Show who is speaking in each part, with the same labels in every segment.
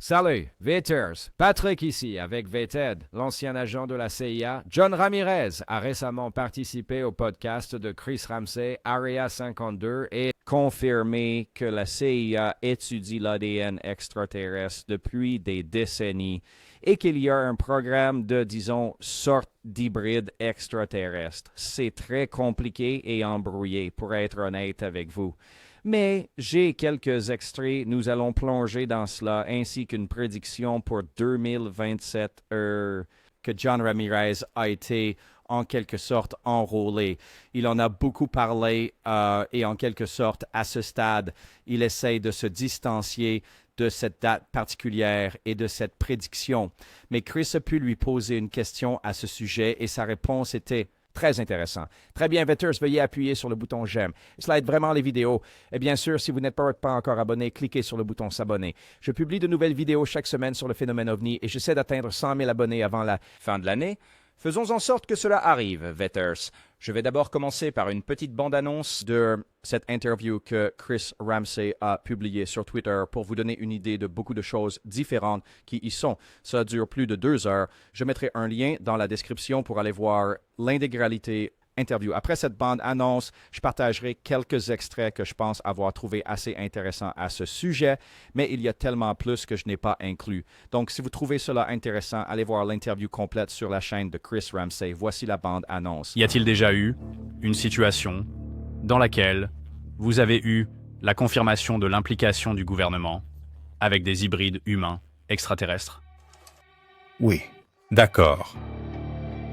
Speaker 1: Salut, Veters. Patrick ici avec Veted, l'ancien agent de la CIA. John Ramirez a récemment participé au podcast de Chris Ramsey, Area 52, et confirmé que la CIA étudie l'ADN extraterrestre depuis des décennies et qu'il y a un programme de, disons, sorte d'hybride extraterrestre. C'est très compliqué et embrouillé, pour être honnête avec vous. Mais j'ai quelques extraits, nous allons plonger dans cela, ainsi qu'une prédiction pour 2027 que John Ramirez a été en quelque sorte enrôlé. Il en a beaucoup parlé et en quelque sorte, à ce stade, il essaye de se distancier de cette date particulière et de cette prédiction. Mais Chris a pu lui poser une question à ce sujet et sa réponse était très intéressant. Très bien, Vetters, veuillez appuyer sur le bouton j'aime. Cela aide vraiment les vidéos. Et bien sûr, si vous n'êtes pas encore abonné, cliquez sur le bouton s'abonner. Je publie de nouvelles vidéos chaque semaine sur le phénomène OVNI et j'essaie d'atteindre 100 000 abonnés avant la fin de l'année. Faisons en sorte que cela arrive, Vetters. Je vais d'abord commencer par une petite bande-annonce de cette interview que Chris Ramsey a publiée sur Twitter pour vous donner une idée de beaucoup de choses différentes qui y sont. Ça dure plus de 2 heures. Je mettrai un lien dans la description pour aller voir l'intégralité interview. Après cette bande-annonce, je partagerai quelques extraits que je pense avoir trouvé assez intéressants à ce sujet, mais il y a tellement plus que je n'ai pas inclus. Donc, si vous trouvez cela intéressant, allez voir l'interview complète sur la chaîne de Chris Ramsey. Voici la bande-annonce.
Speaker 2: Y a-t-il déjà eu une situation dans laquelle vous avez eu la confirmation de l'implication du gouvernement avec des hybrides humains extraterrestres?
Speaker 3: Oui. D'accord.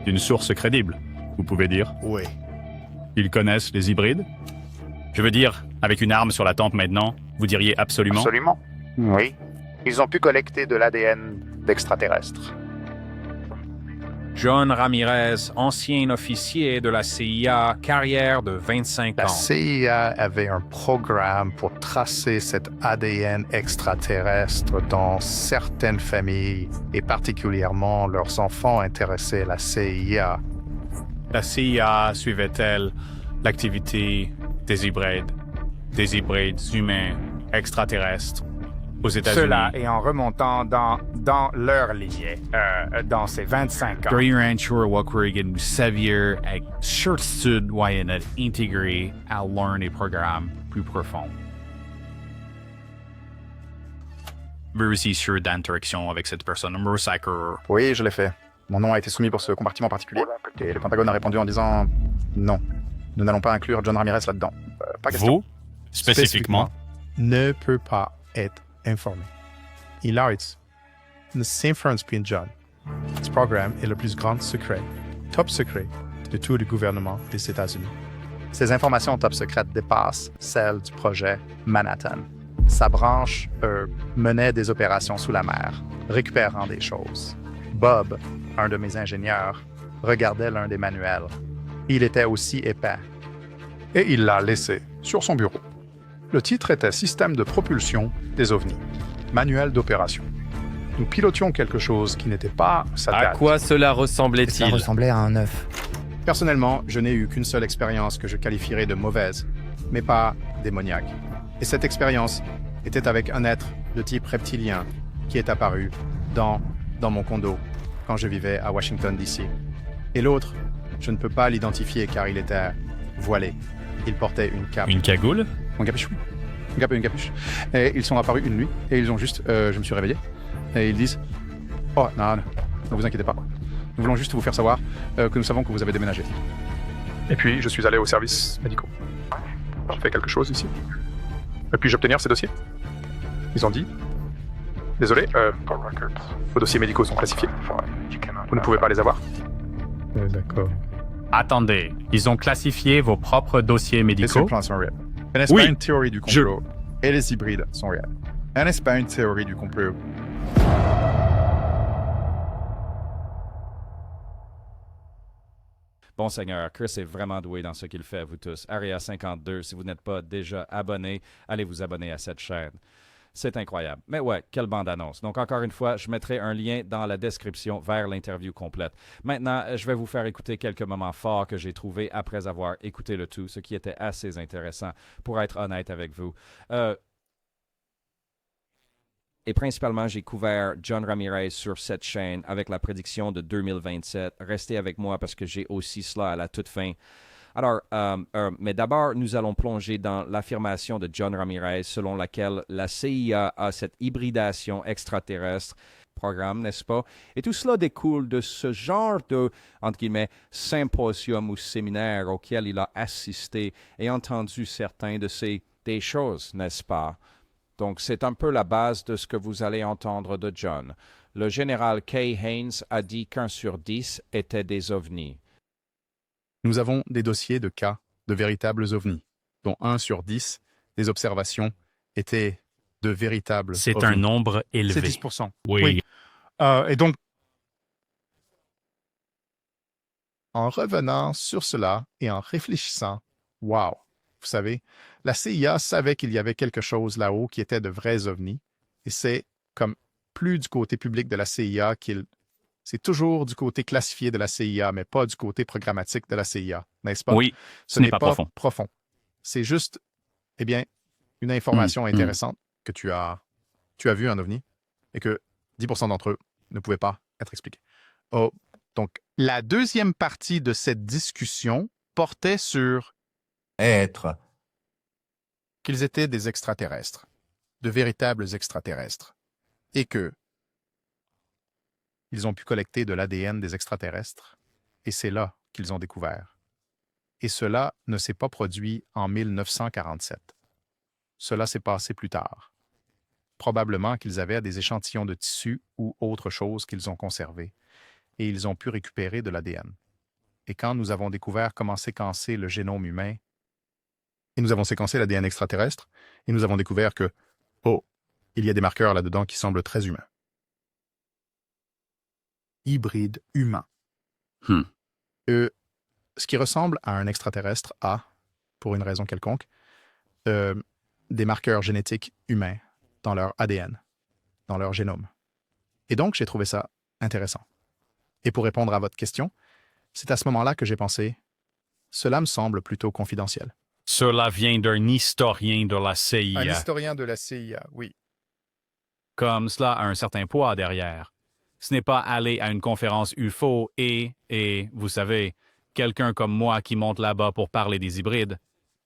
Speaker 2: D'une source crédible, vous pouvez dire?
Speaker 3: Oui.
Speaker 2: Ils connaissent les hybrides? Je veux dire, avec une arme sur la tempe maintenant, vous diriez absolument?
Speaker 4: Absolument. Oui. Ils ont pu collecter de l'ADN d'extraterrestres.
Speaker 5: John Ramirez, ancien officier de la CIA, carrière de 25 ans.
Speaker 4: La CIA avait un programme pour tracer cet ADN extraterrestre dans certaines familles et particulièrement leurs enfants intéressaient la CIA.
Speaker 2: La CIA suivait-elle l'activité des hybrides humains extraterrestres aux États-Unis?
Speaker 6: Cela est en remontant dans leur lignée, dans ces 25 ans.
Speaker 2: Gary sure what vous saviez avec certitude why intégré à l'un des programmes plus profonds. Vous aussi sûr d'interaction avec cette personne,
Speaker 4: Oui, je l'ai fait. Mon nom a été soumis pour ce compartiment particulier et le Pentagone a répondu en disant non, nous n'allons pas inclure John Ramirez là-dedans. Pas question.
Speaker 2: Vous, spécifiquement,
Speaker 7: ne peut pas être informé. Il a une influence pour John. Ce programme est le plus grand secret, top secret, de tout le gouvernement des États-Unis.
Speaker 4: Ces informations top secrètes dépassent celles du projet Manhattan. Sa branche, menait des opérations sous la mer, récupérant des choses. Bob, un de mes ingénieurs, regardait l'un des manuels. Il était aussi épais.
Speaker 8: Et il l'a laissé sur son bureau. Le titre était Système de propulsion des ovnis. Manuel d'opération. Nous pilotions quelque chose qui n'était pas un satellite.
Speaker 9: À quoi cela ressemblait-il?
Speaker 10: Ça ressemblait à un œuf.
Speaker 4: Personnellement, je n'ai eu qu'une seule expérience que je qualifierais de mauvaise, mais pas démoniaque. Et cette expérience était avec un être de type reptilien qui est apparu dans mon condo quand je vivais à Washington, D.C. Et l'autre, je ne peux pas l'identifier car il était voilé. Il portait une cape.
Speaker 2: une cagoule?
Speaker 4: Une capuche, oui. Une capuche. Et ils sont apparus une nuit et ils ont juste... je me suis réveillé et ils disent « Oh, non, ne vous inquiétez pas. Nous voulons juste vous faire savoir que nous savons que vous avez déménagé. »
Speaker 8: Et puis, je suis allé aux services médicaux. J'ai fait quelque chose ici. Et puis, j'obtenir ces dossiers. Ils ont dit « Désolé, vos dossiers médicaux sont classifiés. Vous ne pouvez pas les avoir. »
Speaker 7: D'accord.
Speaker 2: Attendez, ils ont classifié vos propres dossiers
Speaker 4: Les
Speaker 2: médicaux?
Speaker 4: plans sont réels. Ce n'est pas une théorie du complot. Et les hybrides sont réels. Ce n'est pas une théorie du complot.
Speaker 1: Bon Seigneur, Chris est vraiment doué dans ce qu'il fait, vous tous. Area 52, si vous n'êtes pas déjà abonné, allez vous abonner à cette chaîne. C'est incroyable. Mais ouais, quelle bande-annonce. Donc, encore une fois, je mettrai un lien dans la description vers l'interview complète. Maintenant, je vais vous faire écouter quelques moments forts que j'ai trouvés après avoir écouté le tout, ce qui était assez intéressant, pour être honnête avec vous. Et principalement, j'ai couvert John Ramirez sur cette chaîne avec la prédiction de 2027. Restez avec moi parce que j'ai aussi cela à la toute fin. Alors, mais d'abord, nous allons plonger dans l'affirmation de John Ramirez selon laquelle la CIA a cette hybridation extraterrestre programme, n'est-ce pas? Et tout cela découle de ce genre de, entre guillemets, symposium ou séminaire auquel il a assisté et entendu certains de des choses, n'est-ce pas? Donc, c'est un peu la base de ce que vous allez entendre de John. Le général Kay Haynes a dit qu'1 sur 10 étaient des ovnis.
Speaker 4: Nous avons des dossiers de cas de véritables ovnis, dont 1 sur 10 des observations étaient de véritables
Speaker 2: C'est
Speaker 4: ovnis.
Speaker 2: un nombre élevé.
Speaker 4: C'est 10%.
Speaker 2: Oui.
Speaker 4: Et donc, en revenant sur cela et en réfléchissant, wow, vous savez, la CIA savait qu'il y avait quelque chose là-haut qui était de vrais ovnis, et c'est comme plus du côté public de la CIA c'est toujours du côté classifié de la CIA, mais pas du côté programmatique de la CIA, n'est-ce pas?
Speaker 2: Oui, ce n'est pas profond.
Speaker 4: C'est juste, eh bien, une information intéressante que tu as vu un ovni et que 10% d'entre eux ne pouvaient pas être expliqués. Oh, donc, la deuxième partie de cette discussion portait sur
Speaker 3: Être.
Speaker 4: qu'ils étaient des extraterrestres, de véritables extraterrestres, et que ils ont pu collecter de l'ADN des extraterrestres, et c'est là qu'ils ont découvert. Et cela ne s'est pas produit en 1947. Cela s'est passé plus tard. Probablement qu'ils avaient des échantillons de tissu ou autre chose qu'ils ont conservé, et ils ont pu récupérer de l'ADN. Et quand nous avons découvert comment séquencer le génome humain, et nous avons séquencé l'ADN extraterrestre, et nous avons découvert que, il y a des marqueurs là-dedans qui semblent très humains. Hybride humain. Ce qui ressemble à un extraterrestre a, pour une raison quelconque, des marqueurs génétiques humains dans leur ADN, dans leur génome. Et donc, j'ai trouvé ça intéressant. Et pour répondre à votre question, c'est à ce moment-là que j'ai pensé, cela me semble plutôt confidentiel.
Speaker 2: Cela vient d'un historien de la CIA.
Speaker 4: Un historien de la CIA, oui.
Speaker 2: Comme cela a un certain poids derrière. Ce n'est pas aller à une conférence UFO et, vous savez, quelqu'un comme moi qui monte là-bas pour parler des hybrides.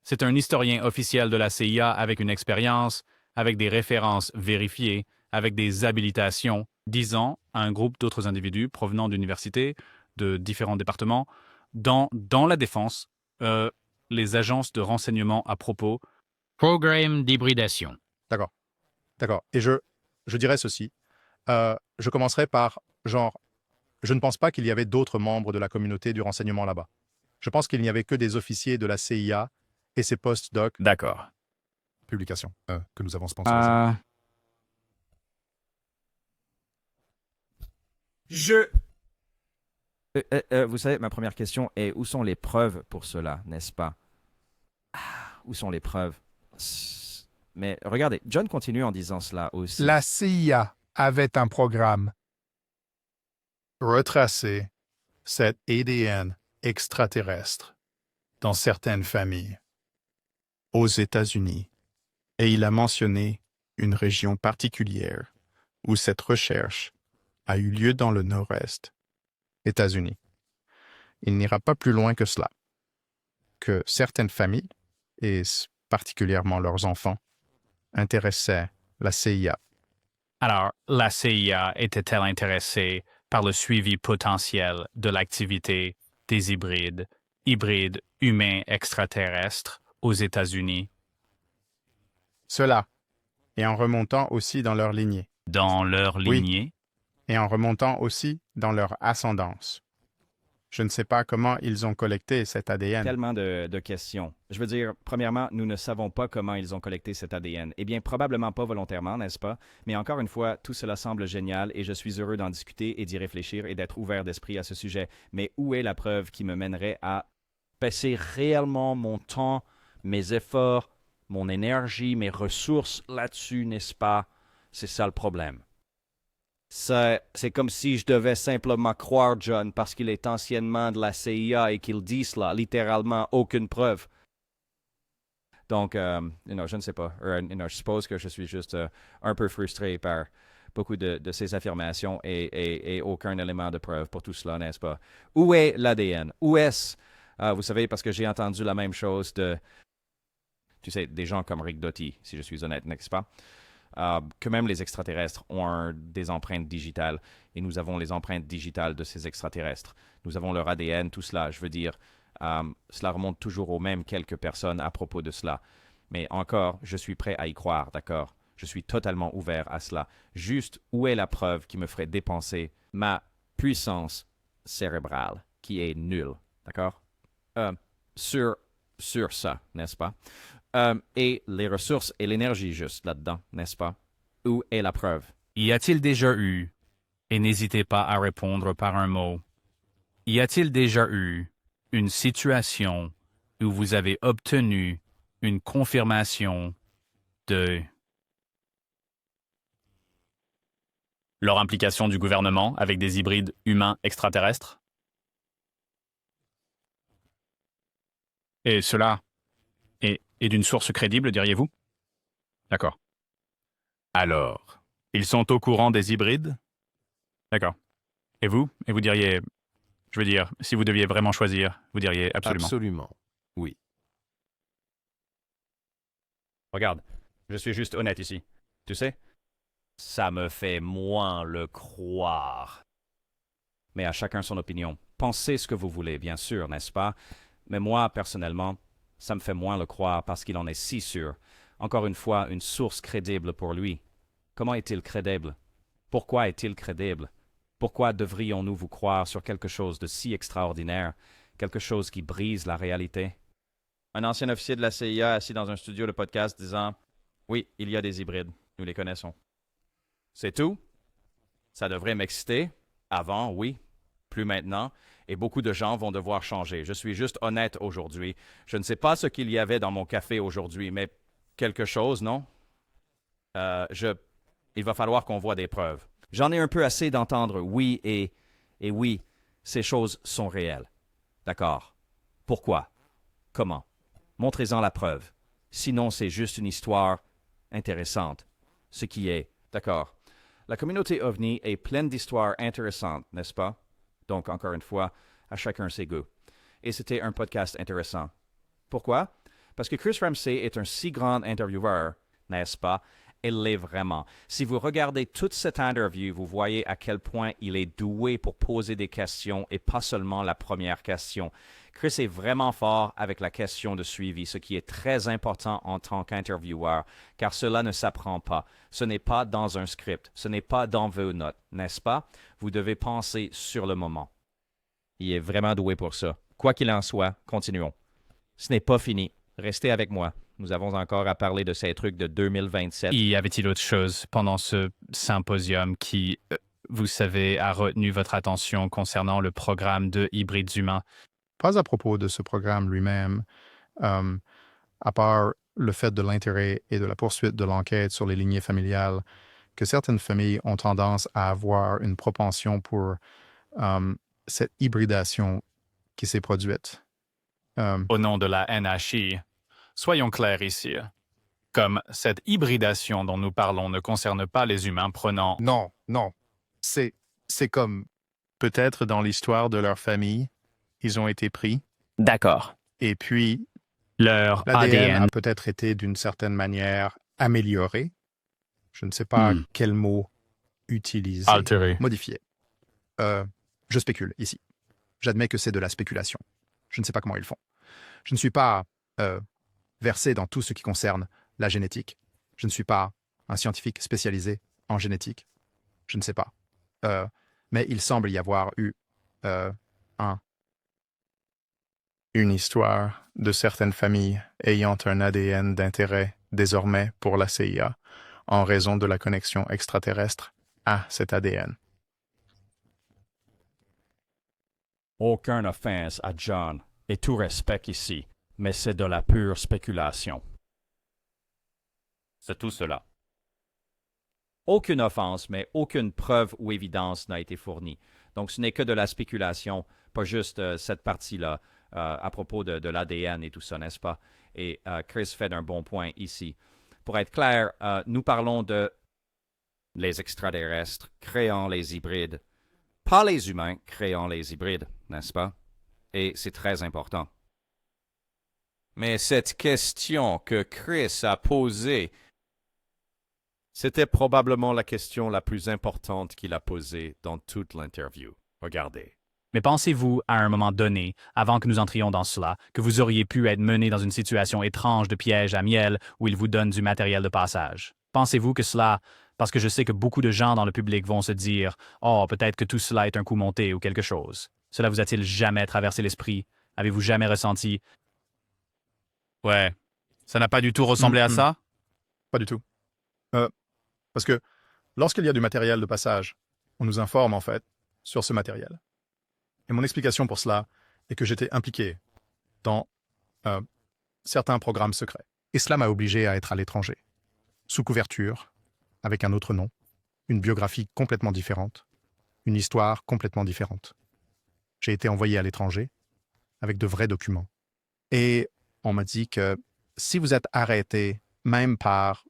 Speaker 2: C'est un historien officiel de la CIA avec une expérience, avec des références vérifiées, avec des habilitations, disant à un groupe d'autres individus provenant d'universités, de différents départements, dans la défense, les agences de renseignement à propos. Programme d'hybridation.
Speaker 4: D'accord. Et je dirais ceci. Je commencerai par, je ne pense pas qu'il y avait d'autres membres de la communauté du renseignement là-bas. Je pense qu'il n'y avait que des officiers de la CIA et ses post-doc.
Speaker 2: D'accord.
Speaker 4: Publications que nous avons sponsorisées.
Speaker 1: Vous savez, ma première question est où sont les preuves pour cela, n'est-ce pas? Où sont les preuves? Mais regardez, John continue en disant cela aussi.
Speaker 7: La CIA avait un programme. Retracer cet ADN extraterrestre dans certaines familles aux États-Unis. Et il a mentionné une région particulière où cette recherche a eu lieu dans le nord-est, États-Unis. Il n'ira pas plus loin que cela, que certaines familles, et particulièrement leurs enfants, intéressaient la CIA.
Speaker 2: Alors, la CIA était-elle intéressée par le suivi potentiel de l'activité des hybrides humains extraterrestres aux États-Unis?
Speaker 4: Cela, et en remontant aussi dans leur lignée.
Speaker 2: Dans leur lignée?
Speaker 4: Et en remontant aussi dans leur ascendance. Je ne sais pas comment ils ont collecté cet ADN.
Speaker 1: Tellement de questions. Je veux dire, premièrement, nous ne savons pas comment ils ont collecté cet ADN. Eh bien, probablement pas volontairement, n'est-ce pas? Mais encore une fois, tout cela semble génial et je suis heureux d'en discuter et d'y réfléchir et d'être ouvert d'esprit à ce sujet. Mais où est la preuve qui me mènerait à passer réellement mon temps, mes efforts, mon énergie, mes ressources là-dessus, n'est-ce pas? C'est ça le problème. C'est comme si je devais simplement croire John parce qu'il est anciennement de la CIA et qu'il dit cela, littéralement aucune preuve. Donc, je ne sais pas. Je suppose que je suis juste un peu frustré par beaucoup de ces affirmations et aucun élément de preuve pour tout cela, n'est-ce pas? Où est l'ADN? Où est-ce? Vous savez, parce que j'ai entendu la même chose tu sais, des gens comme Rick Doty, si je suis honnête, n'est-ce pas? Que même les extraterrestres ont des empreintes digitales et nous avons les empreintes digitales de ces extraterrestres. Nous avons leur ADN, tout cela. Je veux dire, cela remonte toujours aux mêmes quelques personnes à propos de cela. Mais encore, je suis prêt à y croire, d'accord? Je suis totalement ouvert à cela. Juste, où est la preuve qui me ferait dépenser ma puissance cérébrale, qui est nulle, d'accord? Sur ça, n'est-ce pas? Et les ressources et l'énergie juste là-dedans, n'est-ce pas? Où est la preuve?
Speaker 2: Y a-t-il déjà eu, et n'hésitez pas à répondre par un mot, y a-t-il déjà eu une situation où vous avez obtenu une confirmation de leur implication du gouvernement avec des hybrides humains extraterrestres? Et cela est d'une source crédible, diriez-vous? D'accord. Alors, ils sont au courant des hybrides? D'accord. Et vous diriez, je veux dire, si vous deviez vraiment choisir, vous diriez absolument.
Speaker 9: Absolument, oui.
Speaker 1: Regarde, je suis juste honnête ici. Tu sais, ça me fait moins le croire. Mais à chacun son opinion. Pensez ce que vous voulez, bien sûr, n'est-ce pas? Mais moi, personnellement, ça me fait moins le croire parce qu'il en est si sûr. Encore une fois, une source crédible pour lui. Comment est-il crédible? Pourquoi est-il crédible? Pourquoi devrions-nous vous croire sur quelque chose de si extraordinaire, quelque chose qui brise la réalité? Un ancien officier de la CIA assis dans un studio de podcast disant « Oui, il y a des hybrides, nous les connaissons. » C'est tout? Ça devrait m'exciter. Avant, oui. Plus maintenant. Et beaucoup de gens vont devoir changer. Je suis juste honnête aujourd'hui. Je ne sais pas ce qu'il y avait dans mon café aujourd'hui, mais quelque chose, non? Il va falloir qu'on voit des preuves. J'en ai un peu assez d'entendre oui et oui, ces choses sont réelles. D'accord. Pourquoi? Comment? Montrez-en la preuve. Sinon, c'est juste une histoire intéressante. Ce qui est, d'accord. La communauté OVNI est pleine d'histoires intéressantes, n'est-ce pas? Donc, encore une fois, à chacun ses goûts. Et c'était un podcast intéressant. Pourquoi? Parce que Chris Ramsey est un si grand intervieweur, n'est-ce pas? Il l'est vraiment. Si vous regardez toute cette interview, vous voyez à quel point il est doué pour poser des questions et pas seulement la première question. Chris est vraiment fort avec la question de suivi, ce qui est très important en tant qu'intervieweur, car cela ne s'apprend pas. Ce n'est pas dans un script, ce n'est pas dans vos notes, n'est-ce pas? Vous devez penser sur le moment. Il est vraiment doué pour ça. Quoi qu'il en soit, continuons. Ce n'est pas fini. Restez avec moi. Nous avons encore à parler de ces trucs de 2027.
Speaker 2: Y avait-il autre chose pendant ce symposium qui, vous savez, a retenu votre attention concernant le programme de hybrides humains?
Speaker 7: Pas à propos de ce programme lui-même, à part le fait de l'intérêt et de la poursuite de l'enquête sur les lignées familiales, que certaines familles ont tendance à avoir une propension pour cette hybridation qui s'est produite.
Speaker 2: Au nom de la NHI, soyons clairs ici. Comme cette hybridation dont nous parlons ne concerne pas les humains prenant...
Speaker 7: Non. C'est comme peut-être dans l'histoire de leur famille, ils ont été pris.
Speaker 2: D'accord.
Speaker 7: Et puis,
Speaker 2: leur
Speaker 7: l'ADN
Speaker 2: ADN
Speaker 7: a peut-être été d'une certaine manière amélioré. Je ne sais pas quel mot utiliser.
Speaker 2: altéré.
Speaker 7: Modifié. Je spécule ici. J'admets que c'est de la spéculation. Je ne sais pas comment ils font. Je ne suis pas versé dans tout ce qui concerne la génétique. Je ne suis pas un scientifique spécialisé en génétique. Je ne sais pas. Mais il semble y avoir eu une histoire de certaines familles ayant un ADN d'intérêt désormais pour la CIA en raison de la connexion extraterrestre à cet ADN.
Speaker 1: Aucune offense à John et tout respect ici, mais c'est de la pure spéculation. C'est tout cela. Aucune offense, mais aucune preuve ou évidence n'a été fournie. Donc ce n'est que de la spéculation, pas juste cette partie-là. à propos de l'ADN et tout ça, n'est-ce pas? Et Chris fait un bon point ici. Pour être clair, nous parlons de les extraterrestres créant les hybrides, pas les humains créant les hybrides, n'est-ce pas? Et c'est très important.
Speaker 9: Mais cette question que Chris a posée, c'était probablement la question la plus importante qu'il a posée dans toute l'interview. Regardez.
Speaker 2: Mais pensez-vous, à un moment donné, avant que nous entrions dans cela, que vous auriez pu être mené dans une situation étrange de piège à miel où il vous donne du matériel de passage? Pensez-vous que cela, parce que je sais que beaucoup de gens dans le public vont se dire « Oh, peut-être que tout cela est un coup monté ou quelque chose. » Cela vous a-t-il jamais traversé l'esprit? Avez-vous jamais ressenti « Ouais, ça n'a pas du tout ressemblé à ça? »
Speaker 4: Pas du tout. Parce que lorsqu'il y a du matériel de passage, on nous informe en fait sur ce matériel. Et mon explication pour cela est que j'étais impliqué dans certains programmes secrets. Et cela m'a obligé à être à l'étranger, sous couverture, avec un autre nom, une biographie complètement différente, une histoire complètement différente. J'ai été envoyé à l'étranger avec de vrais documents. Et on m'a dit que si vous êtes arrêté, même par,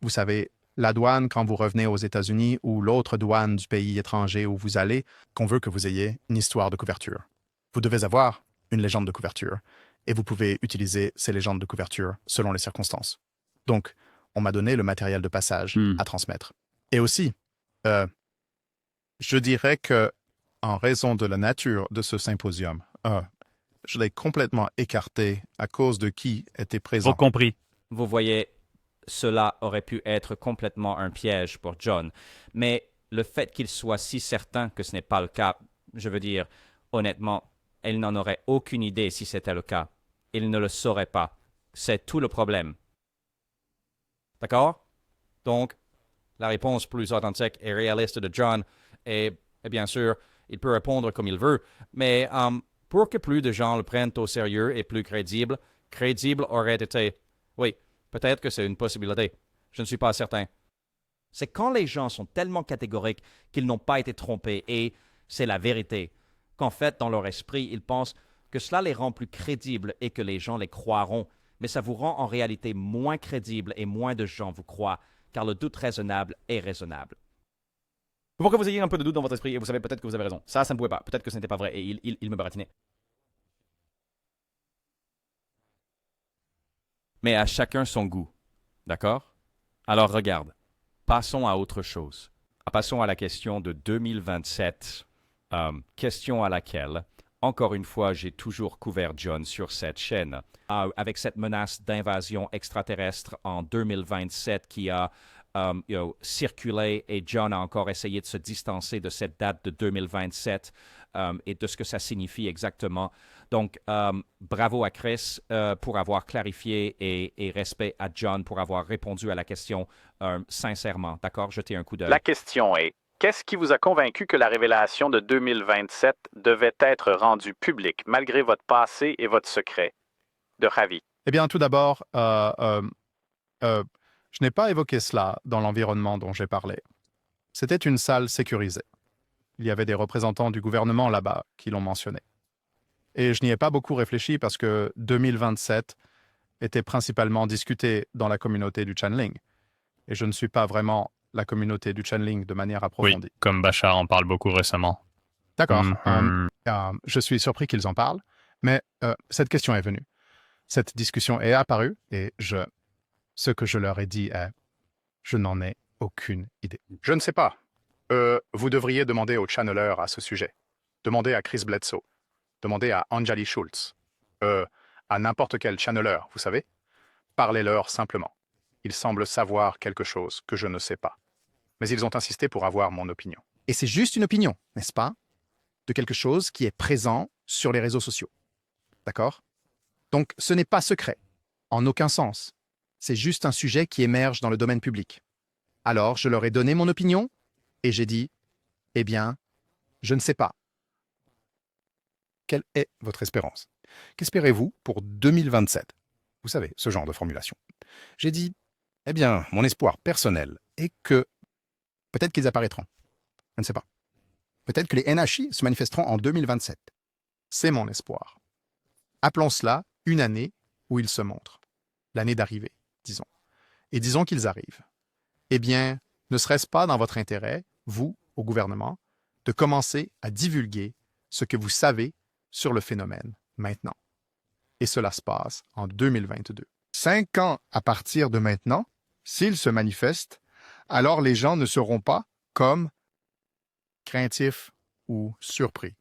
Speaker 4: vous savez, la douane quand vous revenez aux États-Unis ou l'autre douane du pays étranger où vous allez, qu'on veut que vous ayez une histoire de couverture. Vous devez avoir une légende de couverture et vous pouvez utiliser ces légendes de couverture selon les circonstances. Donc, on m'a donné le matériel de passage à transmettre. Et aussi, je dirais que en raison de la nature de ce symposium, je l'ai complètement écarté à cause de qui était présent.
Speaker 2: Compris.
Speaker 1: Vous voyez, cela aurait pu être complètement un piège pour John. Mais le fait qu'il soit si certain que ce n'est pas le cas, je veux dire, honnêtement, il n'en aurait aucune idée si c'était le cas. Il ne le saurait pas. C'est tout le problème. D'accord? Donc, la réponse plus authentique et réaliste de John est, bien sûr, il peut répondre comme il veut, mais pour que plus de gens le prennent au sérieux et plus crédible aurait été, oui, peut-être que c'est une possibilité. Je ne suis pas certain. C'est quand les gens sont tellement catégoriques qu'ils n'ont pas été trompés et c'est la vérité, qu'en fait, dans leur esprit, ils pensent que cela les rend plus crédibles et que les gens les croiront. Mais ça vous rend en réalité moins crédible et moins de gens vous croient, car le doute raisonnable est raisonnable. Pour que vous ayez un peu de doute dans votre esprit et vous savez peut-être que vous avez raison. Ça ne pouvait pas. Peut-être que ce n'était pas vrai et il me baratinait. Mais à chacun son goût. D'accord? Alors regarde. Passons à autre chose. Passons à la question de 2027. Question à laquelle, encore une fois, j'ai toujours couvert John sur cette chaîne. Avec cette menace d'invasion extraterrestre en 2027 qui a circulé et John a encore essayé de se distancer de cette date de 2027 et de ce que ça signifie exactement. Donc, bravo à Chris pour avoir clarifié et respect à John pour avoir répondu à la question sincèrement. D'accord? Jetez un coup d'œil.
Speaker 10: La question est, qu'est-ce qui vous a convaincu que la révélation de 2027 devait être rendue publique malgré votre passé et votre secret? De Ravi.
Speaker 4: Eh bien, tout d'abord, je n'ai pas évoqué cela dans l'environnement dont j'ai parlé. C'était une salle sécurisée. Il y avait des représentants du gouvernement là-bas qui l'ont mentionné. Et je n'y ai pas beaucoup réfléchi parce que 2027 était principalement discuté dans la communauté du channeling. Et je ne suis pas vraiment la communauté du channeling de manière approfondie.
Speaker 2: Oui, comme Bachar en parle beaucoup récemment.
Speaker 4: D'accord. Je suis surpris qu'ils en parlent, mais cette question est venue. Cette discussion est apparue et ce que je leur ai dit est « je n'en ai aucune idée ». Je ne sais pas. Vous devriez demander aux channeleurs à ce sujet. Demandez à Chris Bledsoe. Demandez à Anjali Schultz. À n'importe quel channeleur, vous savez. Parlez-leur simplement. Ils semblent savoir quelque chose que je ne sais pas. Mais ils ont insisté pour avoir mon opinion. Et c'est juste une opinion, n'est-ce pas? De quelque chose qui est présent sur les réseaux sociaux. D'accord? Donc, ce n'est pas secret, en aucun sens. C'est juste un sujet qui émerge dans le domaine public. Alors, je leur ai donné mon opinion et j'ai dit, eh bien, je ne sais pas. Quelle est votre espérance? Qu'espérez-vous pour 2027? Vous savez, ce genre de formulation. J'ai dit, eh bien, mon espoir personnel est que peut-être qu'ils apparaîtront. Je ne sais pas. Peut-être que les NHI se manifesteront en 2027. C'est mon espoir. Appelons cela une année où ils se montrent. L'année d'arrivée, disons. Et disons qu'ils arrivent. Eh bien, ne serait-ce pas dans votre intérêt, vous, au gouvernement, de commencer à divulguer ce que vous savez sur le phénomène maintenant? Et cela se passe en 2022.
Speaker 11: 5 ans à partir de maintenant, s'ils se manifestent, alors les gens ne seront pas comme
Speaker 4: craintifs ou surpris.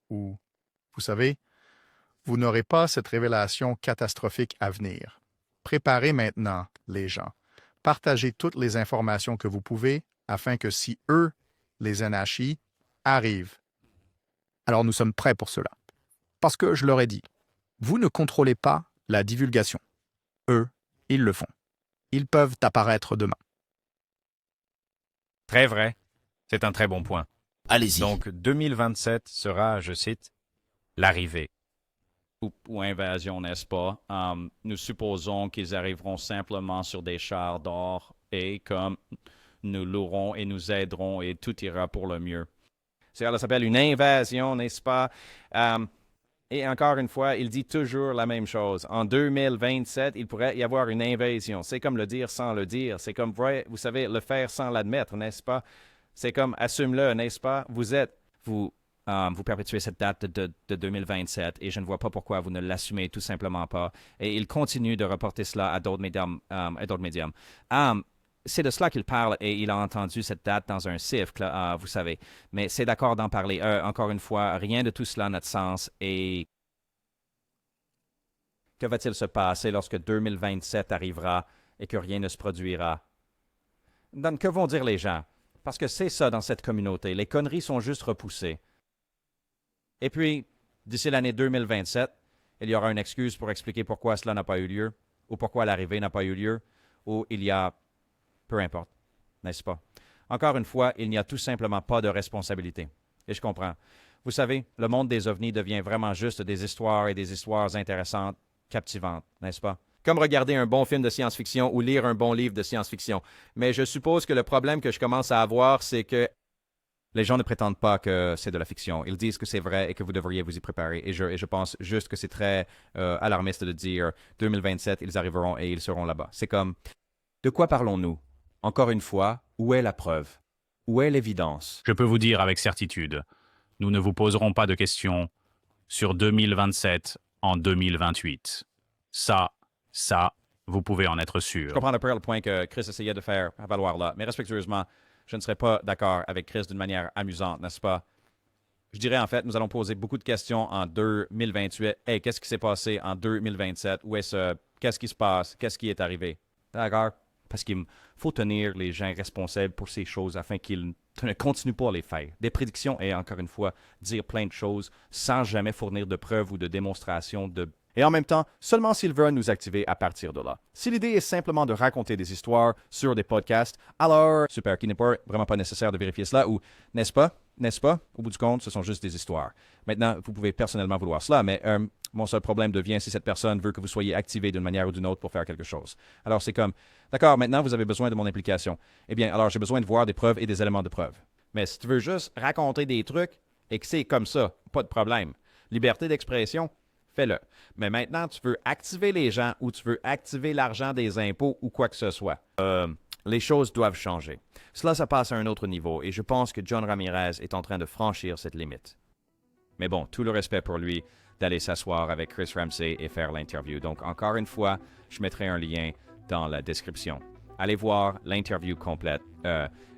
Speaker 4: Ou, vous savez, vous n'aurez pas cette révélation catastrophique à venir. Préparez maintenant les gens. Partagez toutes les informations que vous pouvez afin que si eux, les NHI, arrivent, alors nous sommes prêts pour cela. Parce que je leur ai dit, vous ne contrôlez pas la divulgation. Eux, ils le font. Ils peuvent apparaître demain.
Speaker 2: Très vrai. C'est un très bon point.
Speaker 12: Allez-y.
Speaker 2: Donc, 2027 sera, je cite, l'arrivée.
Speaker 1: Ou invasion, n'est-ce pas? Nous supposons qu'ils arriveront simplement sur des chars d'or et comme nous louerons et nous aiderons et tout ira pour le mieux. Ça s'appelle une invasion, n'est-ce pas? Et encore une fois, il dit toujours la même chose. En 2027, il pourrait y avoir une invasion. C'est comme le dire sans le dire. C'est comme, vous savez, le faire sans l'admettre, n'est-ce pas? C'est comme, assume-le, n'est-ce pas? Vous perpétuez cette date de 2027 et je ne vois pas pourquoi vous ne l'assumez tout simplement pas. Et il continue de reporter cela à d'autres médiums. C'est de cela qu'il parle et il a entendu cette date dans un CIF, vous savez. Mais c'est d'accord d'en parler. Encore une fois, rien de tout cela n'a de sens. Et que va-t-il se passer lorsque 2027 arrivera et que rien ne se produira? Donc, que vont dire les gens? Parce que c'est ça dans cette communauté. Les conneries sont juste repoussées. Et puis, d'ici l'année 2027, il y aura une excuse pour expliquer pourquoi cela n'a pas eu lieu, ou pourquoi l'arrivée n'a pas eu lieu, ou il y a... Peu importe, n'est-ce pas? Encore une fois, il n'y a tout simplement pas de responsabilité. Et je comprends. Vous savez, le monde des ovnis devient vraiment juste des histoires et des histoires intéressantes, captivantes, n'est-ce pas? Comme regarder un bon film de science-fiction ou lire un bon livre de science-fiction. Mais je suppose que le problème que je commence à avoir, c'est que les gens ne prétendent pas que c'est de la fiction. Ils disent que c'est vrai et que vous devriez vous y préparer. Et je pense juste que c'est très alarmiste de dire 2027, ils arriveront et ils seront là-bas. C'est comme, de quoi parlons-nous? Encore une fois, où est la preuve? Où est l'évidence?
Speaker 2: Je peux vous dire avec certitude, nous ne vous poserons pas de questions sur 2027 en 2028. Ça, vous pouvez en être sûr.
Speaker 1: Je comprends un peu le point que Chris essayait de faire valoir là, mais respectueusement, je ne serais pas d'accord avec Chris d'une manière amusante, n'est-ce pas? Je dirais en fait, nous allons poser beaucoup de questions en 2028. Hey, qu'est-ce qui s'est passé en 2027? Qu'est-ce qui se passe? Qu'est-ce qui est arrivé? D'accord? Parce qu'il faut tenir les gens responsables pour ces choses afin qu'ils ne continuent pas à les faire. Des prédictions et, encore une fois, dire plein de choses sans jamais fournir de preuves ou de démonstrations de... Et en même temps, seulement s'ils veulent nous activer à partir de là. Si l'idée est simplement de raconter des histoires sur des podcasts, alors, super, qu'il n'est pas vraiment pas nécessaire de vérifier cela, ou, n'est-ce pas? Au bout du compte, ce sont juste des histoires. Maintenant, vous pouvez personnellement vouloir cela, mais mon seul problème devient si cette personne veut que vous soyez activé d'une manière ou d'une autre pour faire quelque chose. Alors, c'est comme, d'accord, maintenant, vous avez besoin de mon implication. Eh bien, alors, j'ai besoin de voir des preuves et des éléments de preuve. Mais si tu veux juste raconter des trucs et que c'est comme ça, pas de problème. Liberté d'expression, fais-le. Mais maintenant, tu veux activer les gens ou tu veux activer l'argent des impôts ou quoi que ce soit. Les choses doivent changer. Cela, ça passe à un autre niveau et je pense que John Ramirez est en train de franchir cette limite. Mais bon, tout le respect pour lui d'aller s'asseoir avec Chris Ramsey et faire l'interview. Donc, encore une fois, je mettrai un lien dans la description. Allez voir l'interview complète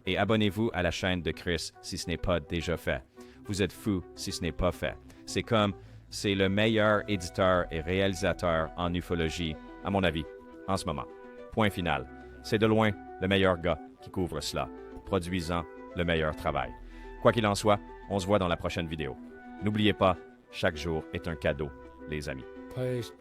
Speaker 1: et abonnez-vous à la chaîne de Chris si ce n'est pas déjà fait. Vous êtes fous si ce n'est pas fait. C'est le meilleur éditeur et réalisateur en ufologie, à mon avis, en ce moment. Point final. C'est de loin le meilleur gars qui couvre cela, produisant le meilleur travail. Quoi qu'il en soit, on se voit dans la prochaine vidéo. N'oubliez pas, chaque jour est un cadeau, les amis.
Speaker 13: Peace.